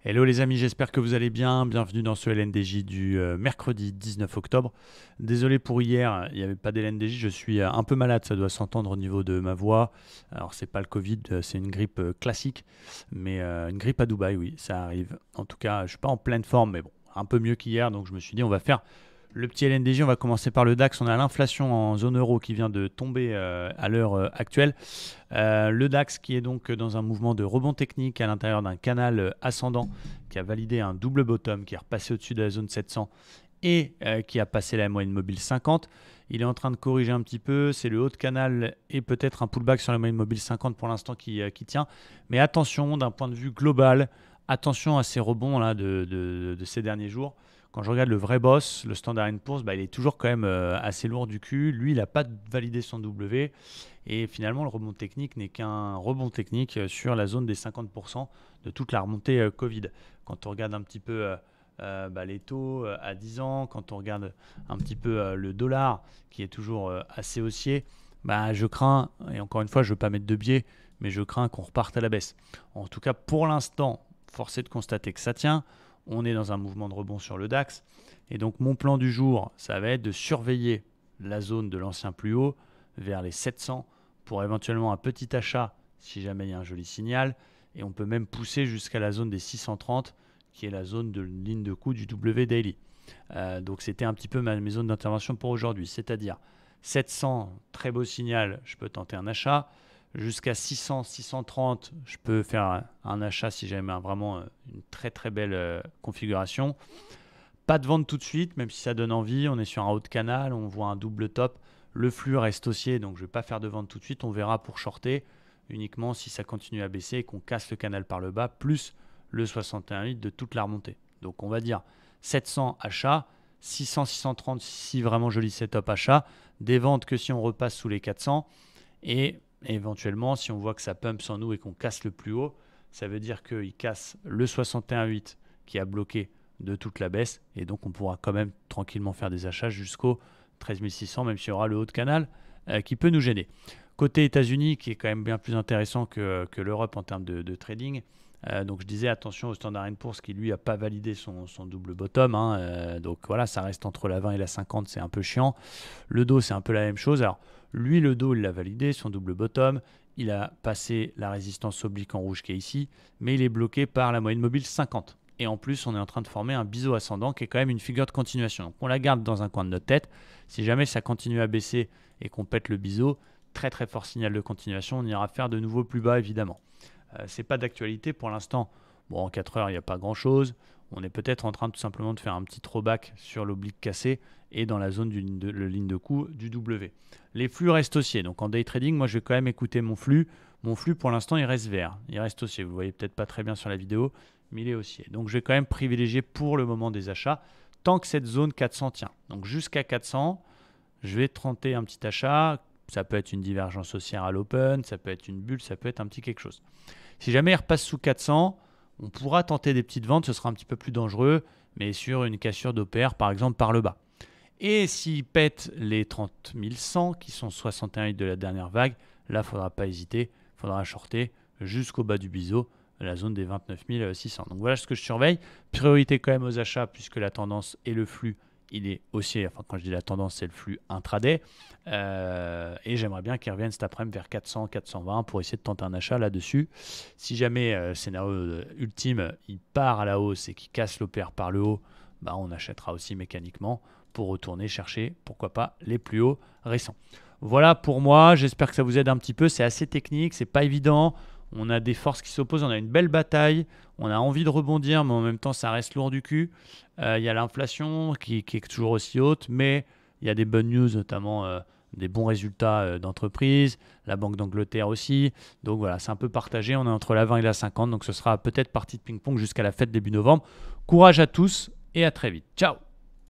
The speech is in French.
Hello les amis, j'espère que vous allez bien. Bienvenue dans ce LNDJ du mercredi 19 octobre. Désolé pour hier, il n'y avait pas d'LNDJ, je suis un peu malade, ça doit s'entendre au niveau de ma voix. Alors c'est pas le Covid, c'est une grippe classique, mais une grippe à Dubaï, oui, ça arrive. En tout cas, je suis pas en pleine forme, mais bon, un peu mieux qu'hier, donc je me suis dit on va faire le petit LNDJ. On va commencer par le DAX. On a l'inflation en zone euro qui vient de tomber à l'heure actuelle. Le DAX qui est donc dans un mouvement de rebond technique à l'intérieur d'un canal ascendant qui a validé un double bottom, qui est repassé au-dessus de la zone 700 et qui a passé la moyenne mobile 50. Il est en train de corriger un petit peu, c'est le haut de canal et peut-être un pullback sur la moyenne mobile 50 pour l'instant qui tient. Mais attention, d'un point de vue global, attention à ces rebonds là, de ces derniers jours. Quand je regarde le vrai boss, le Standard & Poor's, il est toujours quand même assez lourd du cul. Lui, il n'a pas validé son W. Et finalement, le rebond technique n'est qu'un rebond technique sur la zone des 50% de toute la remontée Covid. Quand on regarde un petit peu les taux à 10 ans, quand on regarde un petit peu le dollar qui est toujours assez haussier, je crains, et encore une fois, je ne veux pas mettre de biais, mais je crains qu'on reparte à la baisse. En tout cas, pour l'instant, force est de constater que ça tient. On est dans un mouvement de rebond sur le DAX. Et donc, mon plan du jour, ça va être de surveiller la zone de l'ancien plus haut vers les 700 pour éventuellement un petit achat si jamais il y a un joli signal. Et on peut même pousser jusqu'à la zone des 630 qui est la zone de ligne de coup du W Daily. Donc c'était un petit peu mes zones d'intervention pour aujourd'hui. C'est-à-dire 700, très beau signal, je peux tenter un achat. Jusqu'à 600, 630, je peux faire un achat si jamais vraiment une très très belle configuration. Pas de vente tout de suite, même si ça donne envie. On est sur un haut de canal, on voit un double top. Le flux reste haussier, donc je ne vais pas faire de vente tout de suite. On verra pour shorter uniquement si ça continue à baisser et qu'on casse le canal par le bas, plus le 61,8 de toute la remontée. Donc on va dire 700 achats, 600, 630 si vraiment joli setup achat, des ventes que si on repasse sous les 400 et éventuellement si on voit que ça pump sans nous et qu'on casse le plus haut, ça veut dire qu'il casse le 61,8 qui a bloqué de toute la baisse et donc on pourra quand même tranquillement faire des achats jusqu'au 13 600 même s'il y aura le haut de canal qui peut nous gêner. Côté États-Unis qui est quand même bien plus intéressant que l'Europe en termes de trading. Donc je disais attention au Standard & Poor's qui lui n'a pas validé son double bottom. Donc voilà, ça reste entre la 20 et la 50, c'est un peu chiant. Le dos, c'est un peu la même chose. Alors lui, le dos, il l'a validé, son double bottom. Il a passé la résistance oblique en rouge qui est ici, mais il est bloqué par la moyenne mobile 50. Et en plus, on est en train de former un biseau ascendant qui est quand même une figure de continuation. Donc on la garde dans un coin de notre tête. Si jamais ça continue à baisser et qu'on pète le biseau, très très fort signal de continuation, on ira faire de nouveau plus bas évidemment. Ce n'est pas d'actualité pour l'instant. Bon, en 4 heures, il n'y a pas grand-chose. On est peut-être en train tout simplement de faire un petit throwback sur l'oblique cassé et dans la zone de ligne de coup du W. Les flux restent haussiers. Donc en day trading, moi je vais quand même écouter mon flux. Mon flux pour l'instant il reste vert. Il reste haussier. Vous ne voyez peut-être pas très bien sur la vidéo, mais il est haussier. Donc je vais quand même privilégier pour le moment des achats tant que cette zone 400 tient. Donc jusqu'à 400, je vais tenter un petit achat. Ça peut être une divergence haussière à l'open, ça peut être une bulle, ça peut être un petit quelque chose. Si jamais il repasse sous 400, on pourra tenter des petites ventes, ce sera un petit peu plus dangereux, mais sur une cassure d'OPR par exemple par le bas. Et s'il pète les 30 100 qui sont 61 de la dernière vague, là il ne faudra pas hésiter, il faudra shorter jusqu'au bas du biseau, la zone des 29 600. Donc voilà ce que je surveille. Priorité quand même aux achats puisque la tendance et le flux il est haussier, enfin quand je dis la tendance, c'est le flux intraday. Et j'aimerais bien qu'il revienne cet après-midi vers 400, 420 pour essayer de tenter un achat là-dessus. Si jamais, scénario ultime, il part à la hausse et qu'il casse l'OPR par le haut, on achètera aussi mécaniquement pour retourner chercher, pourquoi pas, les plus hauts récents. Voilà pour moi, j'espère que ça vous aide un petit peu. C'est assez technique, c'est pas évident. On a des forces qui s'opposent, on a une belle bataille, on a envie de rebondir, mais en même temps, ça reste lourd du cul. Il y a l'inflation qui est toujours aussi haute, mais il y a des bonnes news, notamment des bons résultats d'entreprise, la Banque d'Angleterre aussi. Donc voilà, c'est un peu partagé, on est entre la 20 et la 50, donc ce sera peut-être partie de ping-pong jusqu'à la fête début novembre. Courage à tous et à très vite. Ciao!